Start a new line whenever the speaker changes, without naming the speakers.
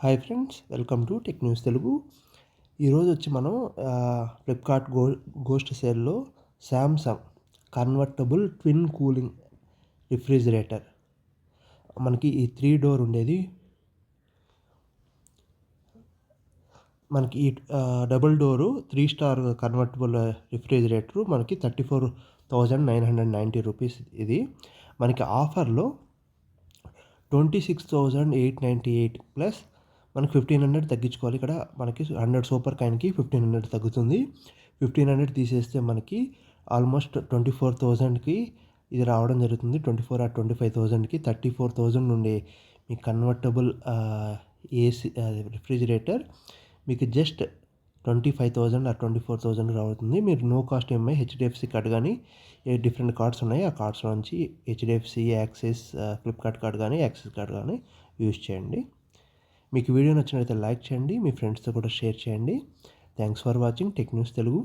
Hi friends, welcome to tech news Telugu. ఈరోజు వచ్చి మనం ఫ్లిప్కార్ట్ గోస్ట్ సేల్లో Samsung convertible twin cooling refrigerator మనకి ఈ 3 డోర్ ఉండేది. మనకి ఈ double door 3 star convertible refrigerator మనకి 34,990 రూపీస్. ఇది మనకి ఆఫర్లో 26,898 ప్లస్ మనకి 1,500 తగ్గించుకోవాలి. ఇక్కడ మనకి 100 సూపర్ కాయిన్కి 1,500 తగ్గుతుంది. 1,500 తీసేస్తే మనకి ఆల్మోస్ట్ 24,000కి ఇది రావడం జరుగుతుంది. 24 ఆర్ 25,000కి 34,000 నుండి మీ కన్వర్టబుల్ ఏసీ రిఫ్రిజిరేటర్ మీకు జస్ట్ 25,000 ఆర్ 24,000 రావుతుంది. మీరు no cost EMI HDFC card కానీ డిఫరెంట్ కార్డ్స్ ఉన్నాయి. ఆ కార్డ్స్ నుంచి హెచ్డిఎఫ్సి, యాక్సిస్, ఫ్లిప్కార్ట్ కార్డ్ కానీ యాక్సిస్ కార్డ్ కానీ యూజ్ చేయండి. మీకు వీడియో నచ్చినట్లయితే లైక్ చేయండి, మీ ఫ్రెండ్స్తో కూడా షేర్ చేయండి. Thanks for watching tech news Telugu.